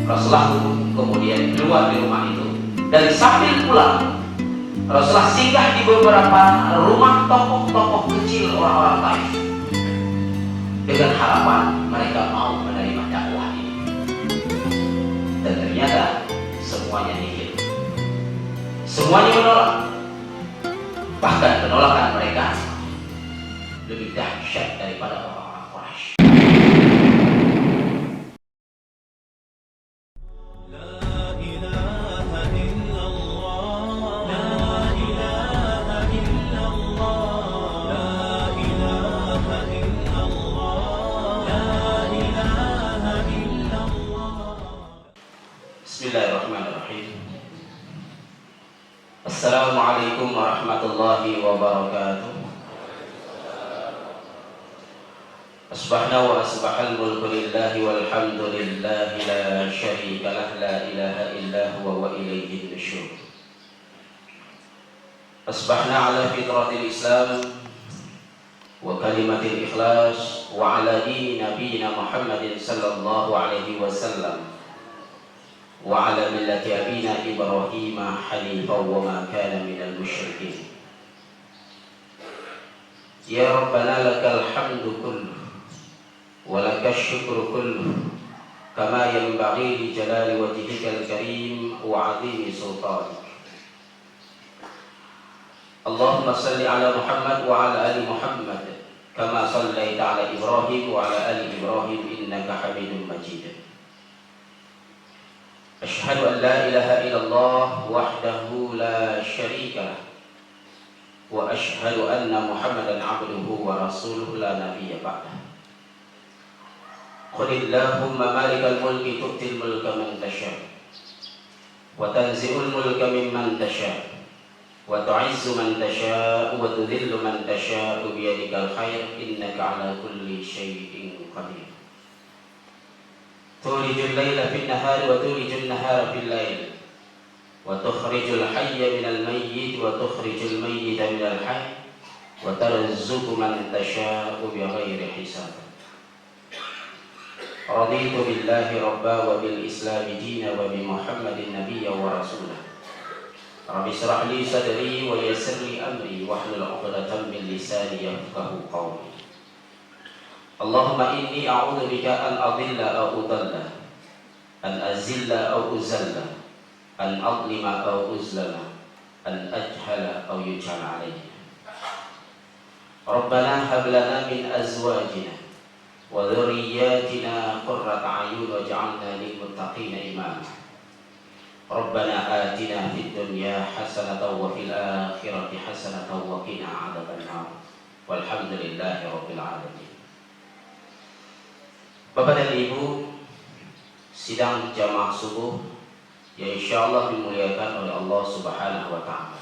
Rasulullah kemudian keluar di rumah itu, dan sambil pulang Rasulullah singgah di beberapa rumah tokoh-tokoh kecil orang-orang Taif dengan harapan mereka mau menerima dakwah ini. Dan ternyata semuanya nihil, semuanya menolak. Bahkan penolakan mereka lebih dahsyat daripada orang-orang Quraisy. Bismillahirrahmanirrahim. Assalamualaikum warahmatullahi wabarakatuh. Asbahna wa asbahal mulku lillahi walhamdulillahi la syarika lah, la ilaha illa huwa wa ilayhi nusyur. Asbahna ala fitratil Islam wa kalimatil ikhlas wa ala dini nabiyina Muhammadin sallallahu alaihi wasallam wa ala millati abina Ibrahim hanifan wa ma kana minal musyrikin. Ya Rabbana lakal hamdu kullu wa lakal syukru kullu kama yanbaghi li jalali wajhikal karim wa 'azimi sultanik. Allahumma salli ala Muhammad wa ala ali Muhammad kama sallaita ala Ibrahim wa ala ali Ibrahim innaka Hamidum Majid. Asyhadu an la ilaha illallah wahdahu la syarika lah wa asyhadu anna Muhammadan abduhu wa rasuluhu la nabiyya ba'dah. Qul Allahumma malikal mulki tu'til mulka man tasha' wa tanzi'ul mulka mimman tasha' wa tu'izzu man tasha' wa tudhillu man tasha' bi yadikal khair innaka ala kulli syai'in qadir. Tulijul laila fin nahari wa tulijul nahara fil lail wa tukhrijul hayya minal mayyit wa tukhrijul mayyita minal hayy wa tarzuqu man tasha'u bighairi hisab. Raditu billahi rabba wa bil islami dina wa bi Muhammadin nabiyya wa rasulah. Rabbi shrah li sadri wa yassir li amri wahlul 'uqdatam min lisani yafqahu qawli. Allahumma inni a'udzu bika an adilla aw udalla, an azilla aw uzalla, an adlima aw uzlama, an ajhala aw yujhala alayya. Rabbana hab lana min azwajina wa dhurriyyatina qurrata a'yun waj'alna lil muttaqina imama. Rabbana atina fid dunya hasanatan wa fil akhirati hasanatan wa qina 'adzaban nar. Walhamdulillahi rabbil alamin. Bapak dan Ibu, sidang jamaah subuh yang insyaallah dimuliakan oleh Allah Subhanahu wa ta'ala,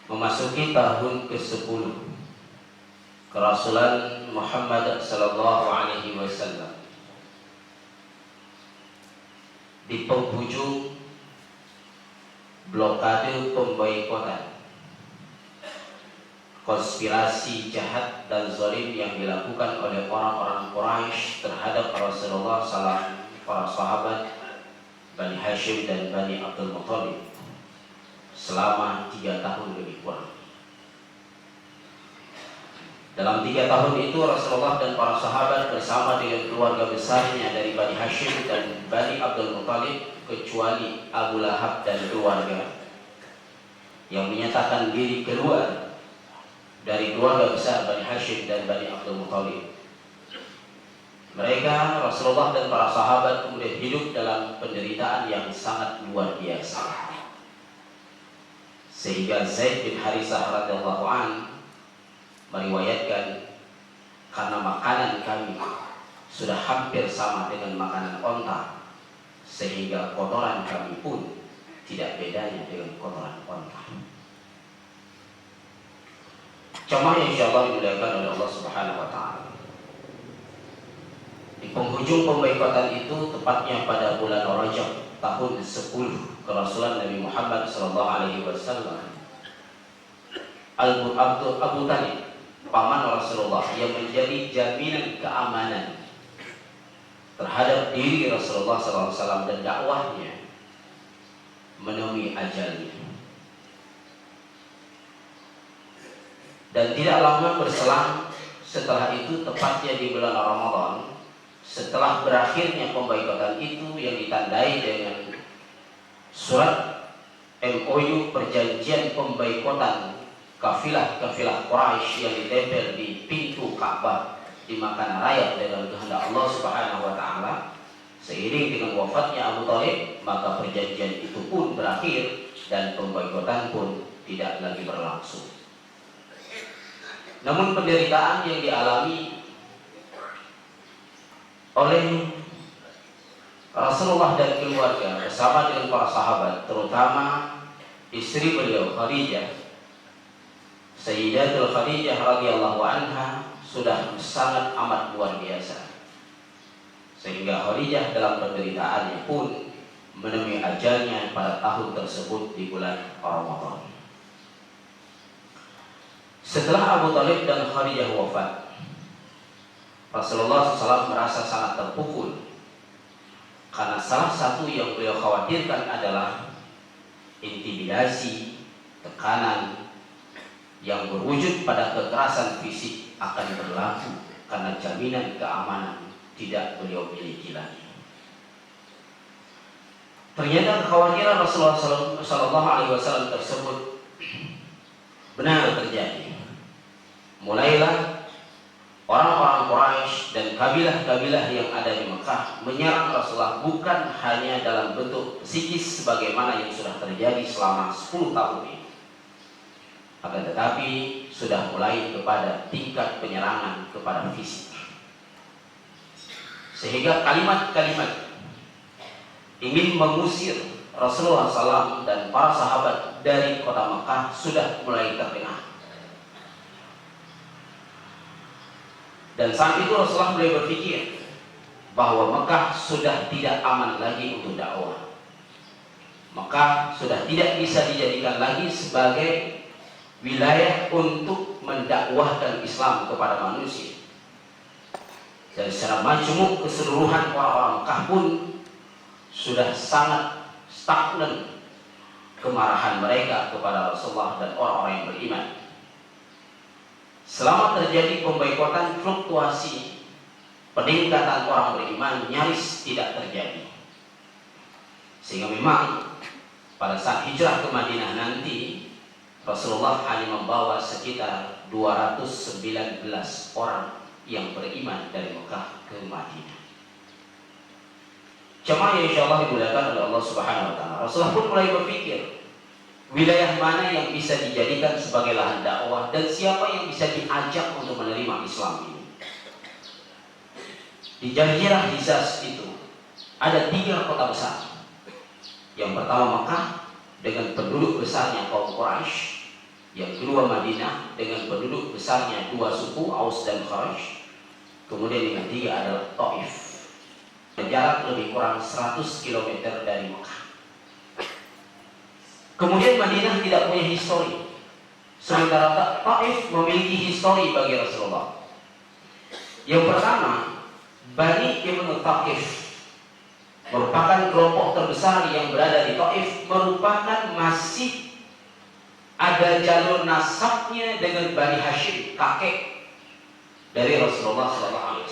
memasuki tahun ke-10 kerasulan Muhammad sallallahu alaihi wasallam, di penghujung blokade pemboikotan, konspirasi jahat dan zalim yang dilakukan oleh orang-orang Quraisy terhadap Rasulullah SAW, para sahabat Bani Hashim dan Bani Abdul Muttalib selama 3 tahun lebih kurang. Dalam 3 tahun itu Rasulullah dan para sahabat bersama dengan keluarga besarnya dari Bani Hashim dan Bani Abdul Muttalib, kecuali Abu Lahab dan keluarga yang menyatakan diri keluar dari keluarga besar Bani Hashim dan Bani Abdul Muttalib. Mereka, Rasulullah dan para sahabat, kemudian hidup dalam penderitaan yang sangat luar biasa, sehingga Zaid bin Harithah radhiyallahu an meriwayatkan, karena makanan kami sudah hampir sama dengan makanan onta, sehingga kotoran kami pun tidak bedanya dengan kotoran onta. Jamaah yang insyaallah dimuliakan oleh Allah Subhanahu wa ta'ala, di penghujung pemboikotan itu, tepatnya pada bulan Rajab tahun 10 kerasulan Nabi Muhammad sallallahu alaihi wasallam, Abu Talib, paman Rasulullah, yang menjadi jaminan keamanan terhadap diri Rasulullah SAW dan dakwahnya menemui ajalnya. Dan tidak lama berselang setelah itu, tepatnya di bulan Ramadan, setelah berakhirnya pemboikotan itu yang ditandai dengan surat MOU, perjanjian pemboikotan kafilah-kafilah Quraisy yang ditempel di pintu Ka'bah di Makkah Raya dengan kehendak Allah Subhanahu wa taala. Seiring dengan wafatnya Abu Thalib, maka perjanjian itu pun berakhir dan pemboikotan pun tidak lagi berlangsung. Namun penderitaan yang dialami oleh Rasulullah dan keluarga bersama dengan para sahabat, terutama istri beliau Khadijah, Sayyidatul Khadijah radhiyallahu anha, sudah sangat amat luar biasa, sehingga Khadijah dalam penderitaannya pun menemui ajalnya pada tahun tersebut di bulan Ramadan. Setelah Abu Thalib dan Khadijah wafat, Rasulullah SAW merasa sangat terpukul, karena salah satu yang beliau khawatirkan adalah intimidasi, tekanan yang berwujud pada kekerasan fisik akan berlaku, karena jaminan keamanan tidak beliau miliki lagi. Ternyata kekhawatiran Rasulullah SAW tersebut benar terjadi. Mulailah orang-orang Quraisy dan kabilah-kabilah yang ada di Mekah menyerang Rasulullah, bukan hanya dalam bentuk psikis sebagaimana yang sudah terjadi selama 10 tahun ini, akan tetapi sudah mulai kepada tingkat penyerangan kepada fisik, sehingga kalimat-kalimat ingin mengusir Rasulullah SAW dan para sahabat dari kota Mekah sudah mulai terdengar. Dan saat itu Rasulullah mulai berpikir bahwa Mekah sudah tidak aman lagi untuk dakwah. Mekah sudah tidak bisa dijadikan lagi sebagai wilayah untuk mendakwahkan Islam kepada manusia. Dan secara majmuk keseluruhan orang-orang Mekah pun sudah sangat stagnan kemarahan mereka kepada Rasulullah dan orang-orang yang beriman. Selama terjadi pemboikotan, fluktuasi peningkatan orang beriman nyaris tidak terjadi. Sehingga memang pada saat hijrah ke Madinah nanti, Rasulullah hanya membawa sekitar 219 orang yang beriman dari Mekah ke Madinah. Jemaah yang insyaallah dimuliakan oleh Allah Subhanahu wa taala, Rasulullah pun mulai berpikir wilayah mana yang bisa dijadikan sebagai lahan dakwah dan siapa yang bisa diajak untuk menerima Islam ini. Di Jazirah Hijaz itu ada 3 kota besar. Yang pertama Mekah dengan penduduk besarnya kaum Quraisy, yang kedua Madinah dengan penduduk besarnya 2 suku Aus dan Kharaj, kemudian yang ketiga adalah Taif, jarak lebih kurang 100 km dari Mekah. Kemudian Madinah tidak punya histori, sementara Taif memiliki histori bagi Rasulullah. Yang pertama, Bani Ibnu Thaqif merupakan kelompok terbesar yang berada di Taif, merupakan masih ada jalur nasabnya dengan Bani Hashim, kakek dari Rasulullah SAW.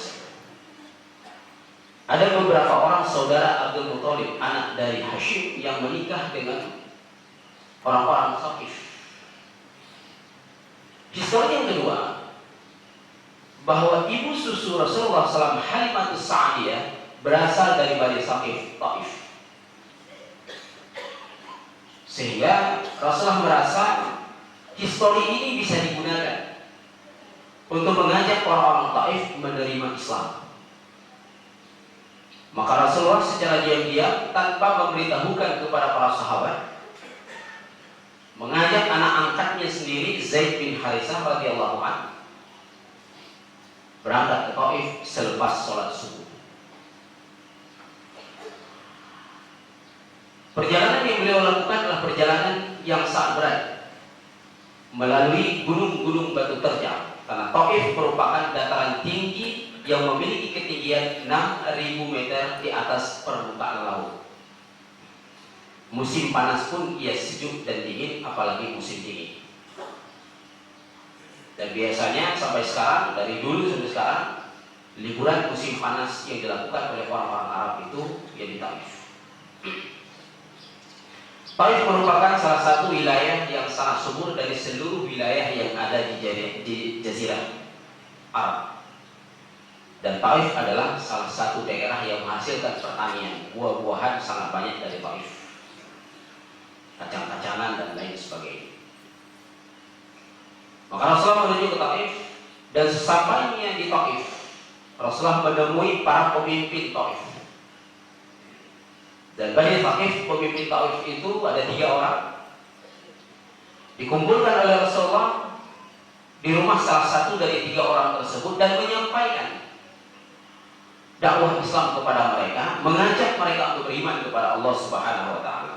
Ada beberapa orang saudara Abdul Muthalib, anak dari Hashim, yang menikah dengan orang-orang Thaqif. Histori yang kedua, bahwa ibu susu Rasulullah SAW, Halimatus Sa'diyah, berasal dari Bani Thaqif, Taif. Sehingga Rasulullah merasa histori ini bisa digunakan untuk mengajak orang-orang Taif menerima Islam. Maka Rasulullah secara diam-diam tanpa memberitahukan kepada para sahabat mengajak anak angkatnya sendiri, Zaid bin Harithah radhiyallahu anhu, berangkat ke Taif selepas sholat subuh. Perjalanan yang beliau lakukan adalah perjalanan yang sangat berat, melalui gunung-gunung batu terjal, karena Taif merupakan dataran tinggi yang memiliki ketinggian 6.000 meter di atas permukaan laut. Musim panas pun ia sejuk dan dingin, apalagi musim dingin. Dan biasanya sampai sekarang, dari dulu sampai sekarang, liburan musim panas yang dilakukan oleh orang-orang Arab itu ya di Taif. Taif merupakan salah satu wilayah yang sangat subur dari seluruh wilayah yang ada di Jazirah Arab. Dan Taif adalah salah satu daerah yang menghasilkan pertanian. Buah-buahan sangat banyak dari Taif, kacang-kacangan dan lain sebagainya. Maka Rasulullah menuju ke Taif, dan sesampainya di Taif, Rasulullah menemui para pemimpin Taif. Dan Bani Thaqif, pemimpin Taif itu ada 3 orang, dikumpulkan oleh Rasulullah di rumah salah satu dari 3 orang tersebut dan menyampaikan dakwah Islam kepada mereka, mengajak mereka untuk beriman kepada Allah Subhanahu wa taala.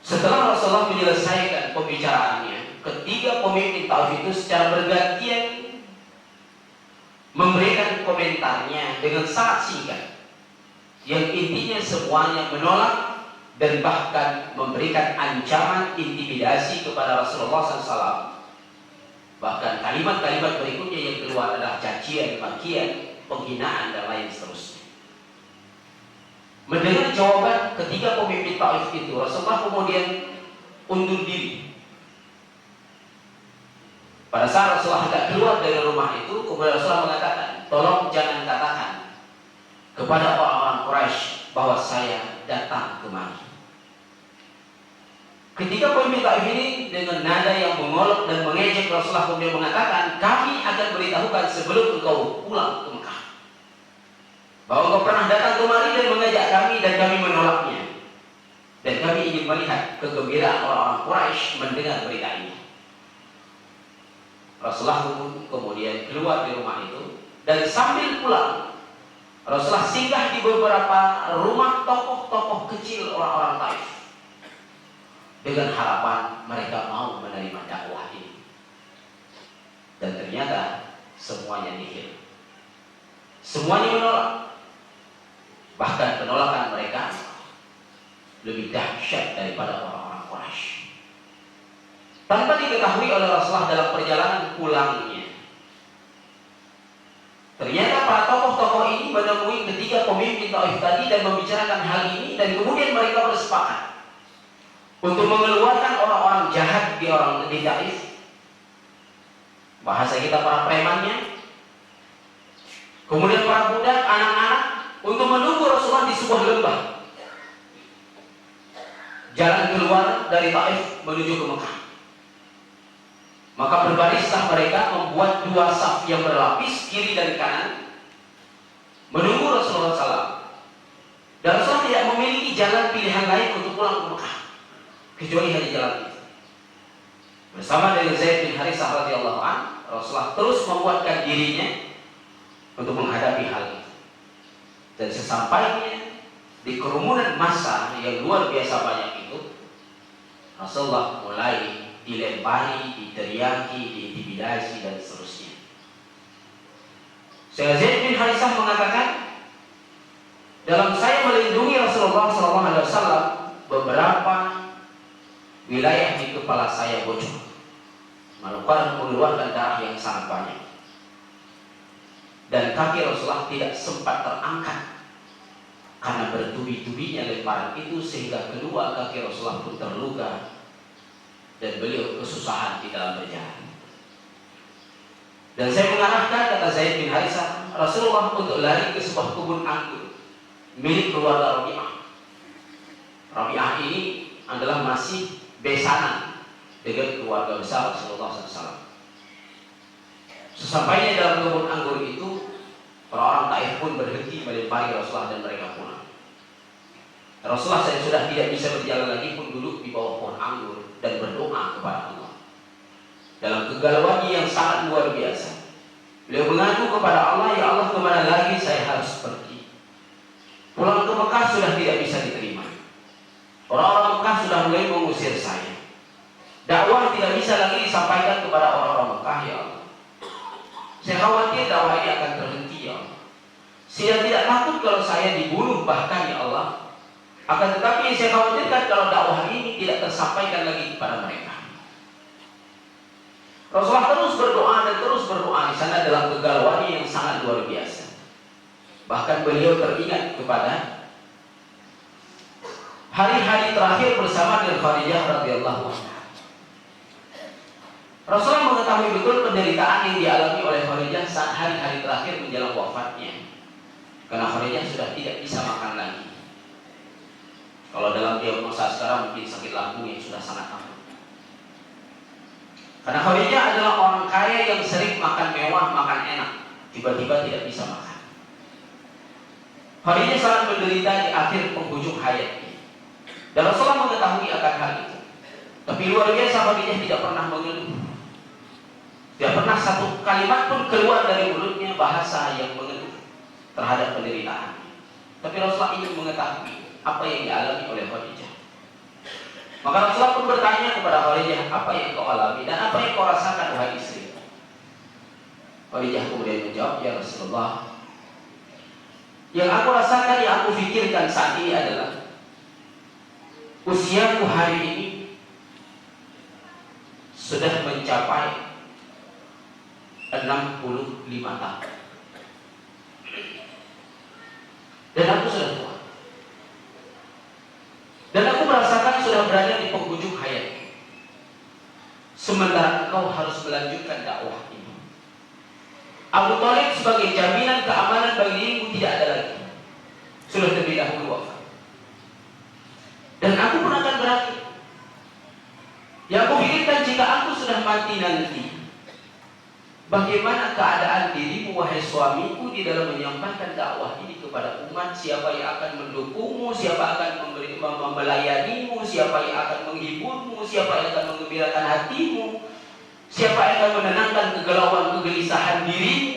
Setelah Rasulullah menyelesaikan pembicaraannya, ketiga pemimpin Taif itu secara bergantian memberikan komentarnya dengan sangat singkat, yang intinya semuanya menolak dan bahkan memberikan ancaman intimidasi kepada Rasulullah SAW. Bahkan kalimat-kalimat berikutnya yang keluar adalah cacian, makian, penghinaan dan lain seterusnya. Mendengar jawaban ketiga pemimpin Taif itu, Rasulullah kemudian undur diri. Pada saat Rasulullah hendak keluar dari rumah itu, kemudian Rasulullah mengatakan, tolong jangan katakan kepada orang-orang Quraisy bahwa saya datang kemari. Ketika pemimpin Taif ini dengan nada yang mengolok dan mengejek, Rasulullah kemudian mengatakan, kami akan beritahukan sebelum engkau pulang ke Mekah bahwa engkau pernah datang kemari dan mengajak kami dan kami menolaknya. Dan kami ingin melihat kegembiraan orang-orang Quraisy mendengar berita ini. Rasulullah kemudian keluar di rumah itu, dan sambil pulang Rasulullah singgah di beberapa rumah tokoh-tokoh kecil orang-orang Taif dengan harapan mereka mau menerima dakwah ini. Dan ternyata semuanya nihil. Semuanya menolak. Bahkan penolakan mereka lebih dahsyat daripada orang-orang Quraisy. Tanpa diketahui oleh Rasulullah dalam perjalanan pulangnya, ternyata para tokoh-tokoh ini menemui ketiga pemimpin Taif tadi dan membicarakan hal ini, dan kemudian mereka bersepakat untuk mengeluarkan orang-orang jahat di Taif, bahasa kita para premannya, kemudian para budak, anak-anak, untuk menunggu Rasulullah di sebuah lembah, jalan keluar dari Taif menuju ke Mekah. Maka berbarislah mereka membuat 2 saf yang berlapis kiri dan kanan menunggu Rasulullah SAW. Dan Rasulullah tidak memiliki jalan pilihan lain untuk pulang ke Mekah kecuali hanya jalan itu. Bersama dengan Zaid bin Haritsah radhiyallahu anhu, Rasulullah terus membuatkan dirinya untuk menghadapi hal itu. Dan sesampainya di kerumunan massa yang luar biasa banyak itu, Rasulullah mulai dilempari, diteriaki, diintimidasi dan seterusnya. Zaid bin Haritsah mengatakan, dalam saya melindungi Rasulullah SAW, beberapa wilayah di kepala saya bocor, mengeluarkan darah yang sangat banyak, dan kaki Rasulullah tidak sempat terangkat karena bertubi-tubinya lemparan itu, sehingga kedua kaki Rasulullah pun terluka dan beliau kesusahan di dalam berjalan. Dan saya mengarahkan, kata Zaid bin Haritsah, Rasulullah untuk lari ke sebuah kebun anggur milik keluarga Rabi'ah. Rabi'ah ini adalah masih besanan dengan keluarga besar Rasulullah SAW. Sesampainya dalam kebun anggur itu, orang-orang Taif pun berhenti melempari Rasulullah dan mereka pulang. Rasulullah saya sudah tidak bisa berjalan lagi pun duduk di bawah pohon anggur dan berdoa kepada Allah dalam kegalauannya yang sangat luar biasa. Beliau mengadu kepada Allah, ya Allah, kemana lagi saya harus pergi? Pulang ke Mekah sudah tidak bisa diterima. Orang-orang Mekah sudah mulai mengusir saya. Dakwah tidak bisa lagi disampaikan kepada orang-orang Mekah, ya Allah. Saya khawatir dakwah ini akan terhenti ya Allah. Saya tidak takut kalau saya dibunuh bahkan ya Allah. Akan tetapi yang saya khawatirkan kalau dakwah ini tidak tersampaikan lagi kepada mereka. Rasulullah terus berdoa dan terus berdoa di sana dalam kegalauan yang sangat luar biasa. Bahkan beliau teringat kepada hari-hari terakhir bersama dengan Khadijah radhiyallahu anha. Rasulullah mengetahui betul penderitaan yang dialami oleh Khadijah saat hari-hari terakhir menjelang wafatnya. Karena Khadijah sudah tidak bisa makan lagi. Kalau dalam diagnosa sekarang mungkin sakit lambung yang sudah sangat lama. Karena Khadijah adalah orang kaya yang sering makan mewah, makan enak. Tiba-tiba tidak bisa makan. Khadijah sangat menderita di akhir penghujung hayatnya. Dan Rasulullah mengetahui akan hal itu. Tapi luar biasa Khadijah tidak pernah mengeluh. Tidak pernah satu kalimat pun keluar dari mulutnya bahasa yang mengeluh terhadap penderitaan. Tapi Rasulullah ingin mengetahui apa yang dialami oleh Khadijah. Maka Rasulullah pun bertanya kepada Khadijah, apa yang kau alami dan apa yang kau rasakan wahai istri? Khadijah kemudian menjawab, ya Rasulullah, yang aku rasakan, yang aku pikirkan saat ini adalah usiaku hari ini sudah mencapai 65 tahun. Dan aku sudah tua. Dan aku merasakan sudah berada di penghujung hayat. Sementara engkau harus melanjutkan dakwah ini. Abu Thalib sebagai jaminan keamanan bagi dirimu tidak ada lagi. Sudah terlebih dahulu wafat. Dan aku pun akan berakhir. Yang aku pikirkan jika aku sudah mati nanti, bagaimana keadaan dirimu wahai suamiku di dalam menyampaikan dakwah ini kepada umat? Siapa yang akan mendukungmu? Siapa akan melayanimu? Siapa yang akan menghiburmu? Siapa yang akan menggembirakan hatimu? Siapa yang akan menenangkan kegalauan kegelisahan dirimu?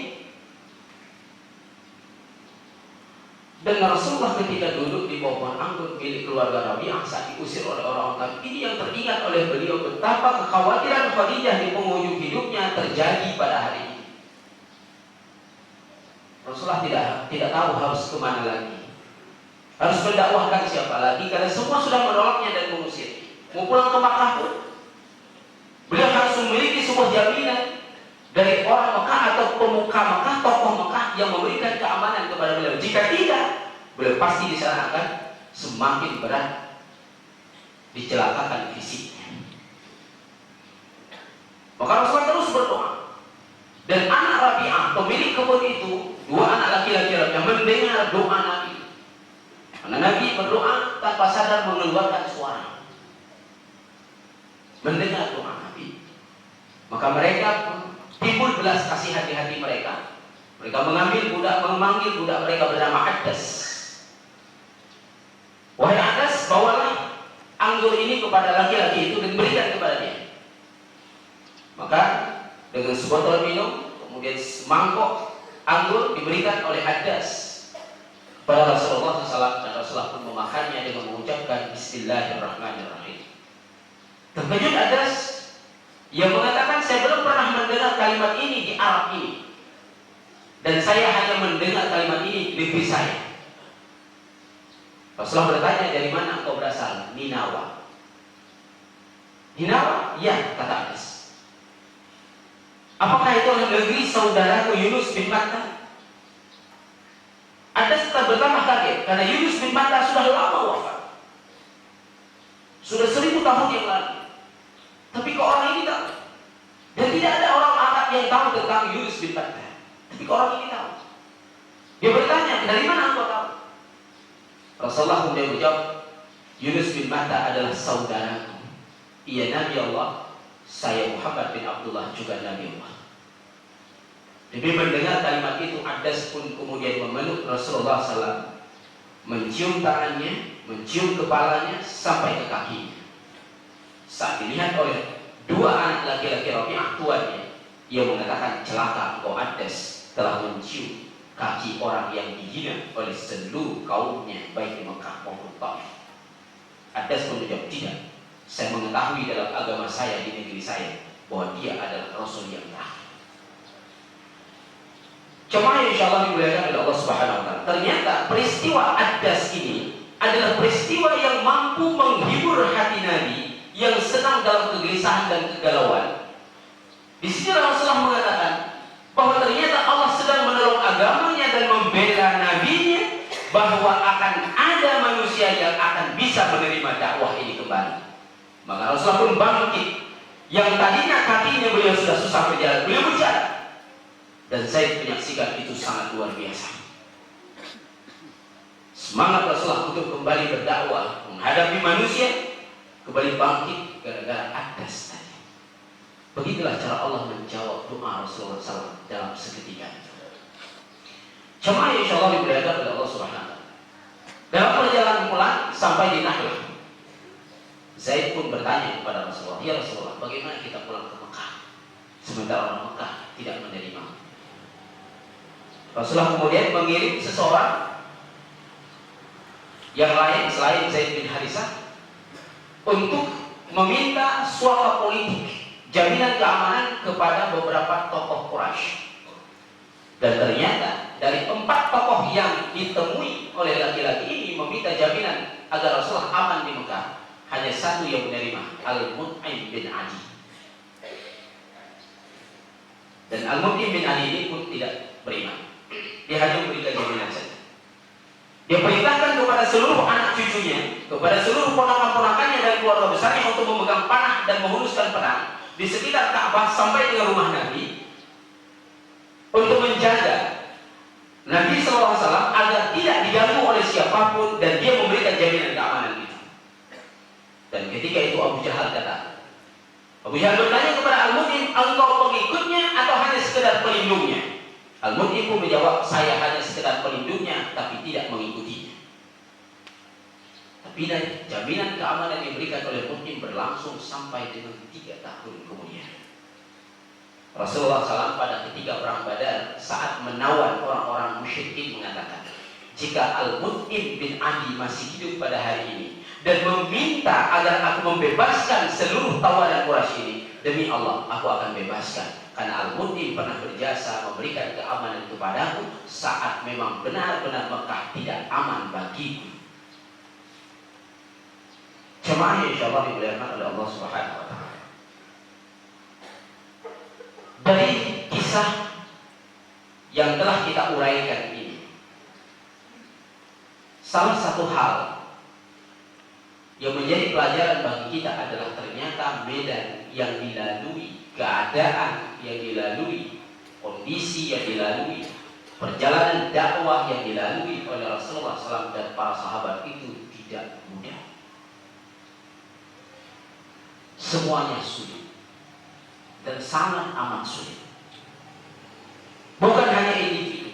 Dan Rasulullah ketika duduk di bawah pohon anggur milik keluarga Rabi'ah saat diusir oleh orang-orang kafir, ini yang teringat oleh beliau betapa kekhawatiran Khadijah di penghujung hidupnya terjadi pada hari ini. Rasulullah tidak tahu harus kemana lagi, harus mendakwahkan siapa lagi, karena semua sudah menolaknya dan mengusir. Mau pulang ke Makkah pun beliau harus memiliki sebuah jaminan dari orang Mekah atau pemuka Mekah, tokoh Mekah yang memberikan keamanan kepada beliau. Jika tidak, beliau pasti di sana akan semakin berat dicelakakan fisiknya. Maka Rasulullah terus berdoa. Dan anak Rabi'ah, pemilik kebun itu, dua anak laki-laki Rabi'ah mendengar doa Nabi. Karena Nabi berdoa tanpa sadar mengeluarkan suara. Mendengar doa Nabi. Maka mereka timbul belas kasihan di hati mereka. Mereka memanggil budak mereka bernama Adas. Wahai Adas, bawalah anggur ini kepada laki-laki itu dan berikan kepada dia. Maka dengan sebotol minum, kemudian semangkok anggur diberikan oleh Adas kepada Rasulullah SAW, dan Rasulullah pun memakannya dengan mengucapkan Bismillahirrahmanirrahim. Terkejut Adas yang mengatakan, saya belum pernah mendengar kalimat ini di Arab ini, dan saya hanya mendengar kalimat ini di negeri saya. Rasulullah bertanya, dari mana engkau berasal? Ninawa. Ninawa? Ya, kata Anas. Apakah itu adalah negeri saudaraku Yunus bin Matta? Anas tetap bertambah kaget karena Yunus bin Matta sudah lama wafat, sudah 1000 tahun yang lalu. Tapi kok orang ini tahu? Dan tidak ada orang Arab yang tahu tentang Yunus bin Matta. Tapi kok orang ini tahu? Dia bertanya, dari mana engkau tahu? Rasulullah kemudian menjawab, Yunus bin Matta adalah saudaraku. Ia Nabi Allah, saya Muhammad bin Abdullah juga Nabi Allah. Demi mendengar kalimat itu, Adas pun kemudian memeluk Rasulullah SAW, mencium tangannya, mencium kepalanya sampai ke kakinya. Saat dilihat oleh dua anak laki-laki Rabi'ah tuannya, ia mengatakan, celaka engkau Adas, telah mencium kaki orang yang dihina oleh seluruh kaumnya, baik di Mekah maupun Taif. Adas pun menjawab, tidak, saya mengetahui dalam agama saya di negeri saya bahwa dia adalah Rasul yang terakhir. Jemaah yang insyaallah dimuliakan oleh Allah Subhanahu wa taala. Ternyata peristiwa Ad-Das ini adalah peristiwa yang mampu menghibur hati Nabi yang sedang dalam kegelisahan dan kegalauan. Di sini Rasulullah mengatakan bahwa ternyata Allah sedang menolong agamanya dan membela nabinya, bahwa akan ada manusia yang akan bisa menerima dakwah ini kembali. Maka Rasulullah pun bangkit. Yang tadinya kakinya beliau sudah susah berjalan, beliau berjalan. Dan saya menyaksikan itu sangat luar biasa. Semangat Rasulullah untuk kembali berdakwah, menghadapi manusia, kembali bangkit gara-gara Ad-Das tadi. Begitulah cara Allah menjawab doa Rasulullah SAW dalam seketika. Jemaah yang insyaallah dimuliakan oleh Allah Subhanahu wa taala. Dalam perjalanan pulang sampai di Nahlah, Zaid pun bertanya kepada Rasulullah, "Ya Rasulullah, bagaimana kita pulang ke Mekah? Sementara orang Mekah tidak menerima." Rasulullah kemudian mengirim seseorang yang lain selain Zaid bin Harisah untuk meminta suaka politik, jaminan keamanan kepada beberapa tokoh Quraisy. Dan ternyata dari 4 tokoh yang ditemui oleh laki-laki ini meminta jaminan agar Rasulullah aman di Mekah, hanya 1 yang menerima, Al-Mut'im bin Adi. Dan Al-Mut'im bin Adi ini pun tidak beriman. Dia hanya memberikan jaminan saja. Dia perintahkan kepada seluruh anak cucunya, kepada seluruh ponakan-ponakannya dan keluarga besarnya untuk memegang panah dan menghunuskan pedang di sekitar Ka'bah sampai dengan rumah Nabi, untuk menjaga Nabi SAW agar tidak diganggu oleh siapapun, dan dia memberikan jaminan keamanan itu. Dan ketika itu Abu Jahal kata, Abu Jahal bertanya kepada Al-Mut'im, "Engkau pengikutnya atau hanya sekedar pelindungnya?" Al-Mut'im pun menjawab, "Saya hanya sekedar pelindungnya, tapi tidak mengikutinya." Tapi dari jaminan keamanan yang diberikan oleh Mut'im berlangsung sampai dengan 3 tahun kemudian. Rasulullah SAW pada ketika perang Badar saat menawan orang-orang musyrikin mengatakan, "Jika Al-Mut'im bin Adi masih hidup pada hari ini dan meminta agar aku membebaskan seluruh tawanan Quraisy ini, demi Allah aku akan bebaskan. Karena Al-Mut'im pernah berjasa memberikan keamanan kepadaku saat memang benar-benar Mekah tidak aman bagiku." Jemaah yang insyaallah dimuliakan oleh Allah Subhanahu wa taala. Dari kisah yang telah kita uraikan ini, salah satu hal yang menjadi pelajaran bagi kita adalah ternyata medan yang dilalui, keadaan yang dilalui, kondisi yang dilalui, perjalanan dakwah yang dilalui oleh Rasulullah SAW dan para sahabat itu tidak mudah. Semuanya sulit dan sangat amat sulit. Bukan hanya individu,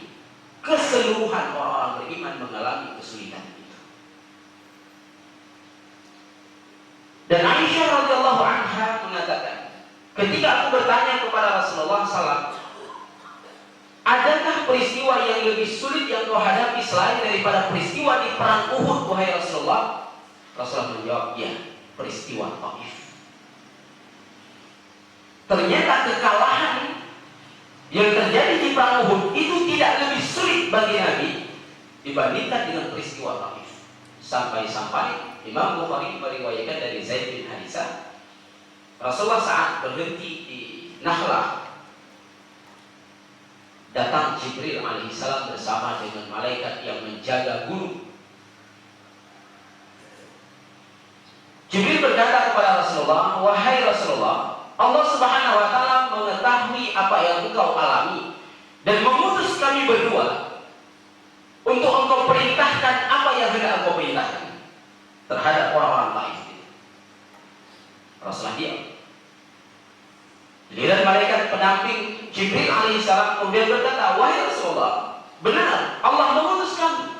keseluruhan orang-orang beriman mengalami kesulitan itu. Dan Aisyah radhiyallahu anha mengatakan, ketika aku bertanya kepada Rasulullah SAW, "Adakah peristiwa yang lebih sulit yang kau hadapi selain daripada peristiwa di perang Uhud, wahai Rasulullah?" Rasulullah menjawab, "Ya, peristiwa Taif." Ternyata kekalahan yang terjadi di perang Uhud itu tidak lebih sulit bagi Nabi dibandingkan dengan peristiwa Taif. Sampai-sampai Imam Bukhari meriwayatkan dari Zaid bin Harisah, Rasulullah saat berhenti di Nahlah, datang Jibril alaihissalam bersama dengan malaikat yang menjaga gunung. Jibril berkata kepada Rasulullah, "Wahai Rasulullah, Allah Subhanahu wa taala mengetahui apa yang engkau alami dan mengutus kami berdua untuk engkau perintahkan apa yang hendak engkau perintahkan terhadap orang-orang Taif." Rasulullah diam. Giliran malaikat pendamping Jibril alaihissalam kemudian berkata, "Wahai Rasulullah, benar Allah mengutus kami,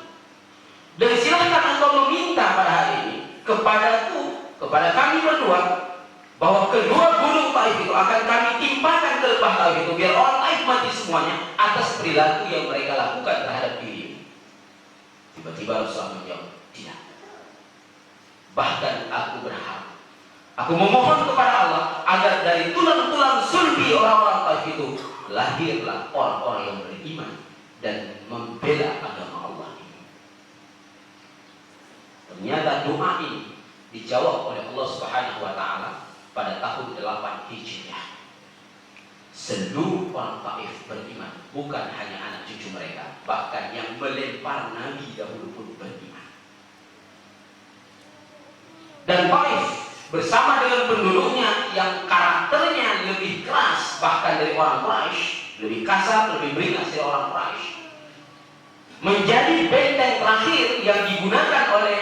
dan silahkan engkau meminta pada hari ini kepadaku, kepada kami berdua, bahwa kedua gunung Taif itu akan kami timpakan ke lembah Taif itu, biar orang Taif mati semuanya atas perilaku yang mereka lakukan terhadap diri." Tiba-tiba Rasulullah menjawab, "Tidak. Bahkan aku berharap, aku memohon kepada Allah agar dari tulang-tulang sulbi orang-orang Taif itu lahirlah orang-orang yang beriman dan membela agama Allah ini. Ternyata doa ini dijawab oleh Allah Subhanahu wa taala pada tahun 8 Hijriah. Seluruh orang Taif beriman, bukan hanya anak cucu mereka, bahkan yang melempar Nabi dahulu pun beriman. Dan Taif bersama dengan penduduknya yang karakternya lebih keras bahkan dari orang Quraisy, lebih kasar, lebih beringas dari orang Quraisy, menjadi benteng terakhir yang digunakan oleh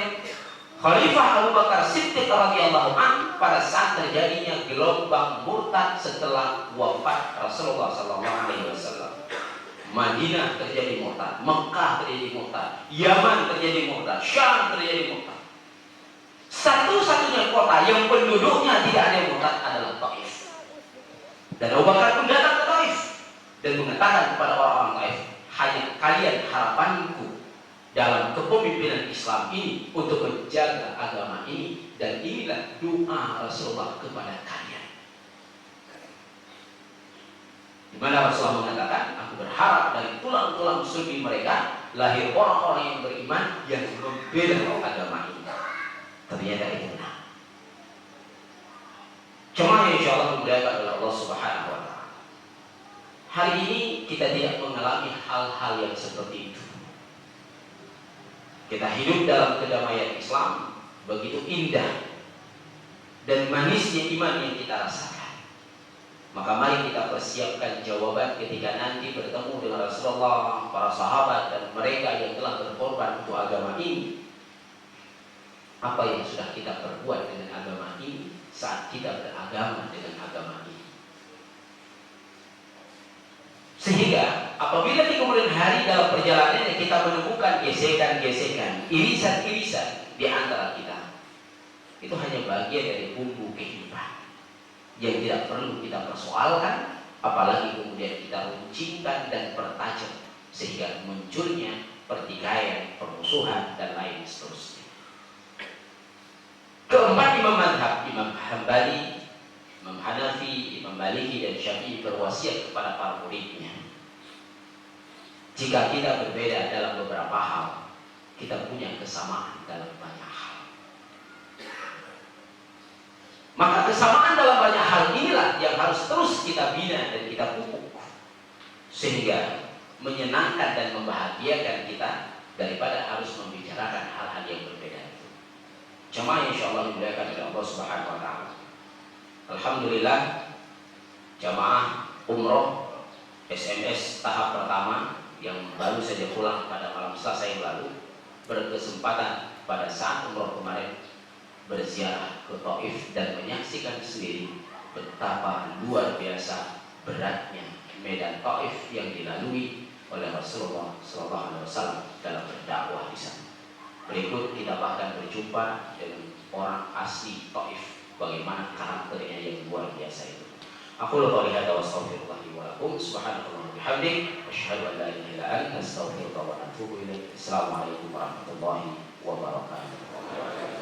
Khalifah Abu Bakar Siddiq radhiyallahu anhu pada saat terjadinya gelombang murtad setelah wafat Rasulullah sallallahu alaihi wasallam. Madinah terjadi murtad, Mekah terjadi murtad, Yaman terjadi murtad, Syam terjadi murtad. Satu-satunya kota yang penduduknya tidak ada yang murtad adalah Taif. Dan Abu Bakar pun datang ke Taif dan mengatakan kepada orang-orang Taif, hanya kalian harapanku dalam kepemimpinan Islam ini untuk menjaga agama ini, dan inilah doa Rasulullah kepada kalian. Di mana Rasulullah mengatakan, aku berharap dari tulang-tulang sulbi mereka lahir orang-orang yang beriman yang membela agama ini. Ternyata itu benar. Cuma insya Allah dimuliakan oleh Allah Subhanahu wa taala. Hari ini kita tidak mengalami hal-hal yang seperti itu. Kita hidup dalam kedamaian Islam, begitu indah dan manisnya iman yang kita rasakan. Maka mari kita persiapkan jawaban ketika nanti bertemu dengan Rasulullah, para sahabat dan mereka yang telah berkorban untuk agama ini. Apa yang sudah kita perbuat dengan agama ini saat kita beragama dengan agama ini. Sehingga apabila di kemudian hari dalam perjalanannya kita menemukan gesekan-gesekan, irisan-irisan di antara kita, itu hanya bagian dari bumbu kehidupan yang tidak perlu kita persoalkan, apalagi kemudian kita runcingkan dan pertajam sehingga munculnya pertikaian, permusuhan dan lain seterusnya. Keempat imam madhab, Imam Hambali, Imam Hanafi, Imam Maliki dan Syafi'i berwasiat kepada para muridnya, jika kita berbeda dalam beberapa hal, kita punya kesamaan dalam banyak hal. Maka kesamaan dalam banyak hal inilah yang harus terus kita bina dan kita pupuk, sehingga menyenangkan dan membahagiakan kita daripada harus membicarakan hal-hal yang berbeda itu. Jemaah insya Allah dimuliakan oleh Allah Subhanahu wa taala. Alhamdulillah, jamaah umroh SMS tahap pertama yang baru saja pulang pada malam Selasa yang lalu berkesempatan pada saat umroh kemarin berziarah ke Taif dan menyaksikan sendiri betapa luar biasa beratnya medan Taif yang dilalui oleh Rasulullah SAW dalam berdakwah di sana. Berikut kita bahkan berjumpa dengan orang asli Taif, bagaimana karakternya yang luar biasa itu. Aku lupa lihat wa astaghfirullahi wa lakum subhanallahi wa bihamdihi asyhadu an la ilaha illa anta astaghfiruka wa atubu ilaik. Assalamualaikum warahmatullahi wabarakatuh.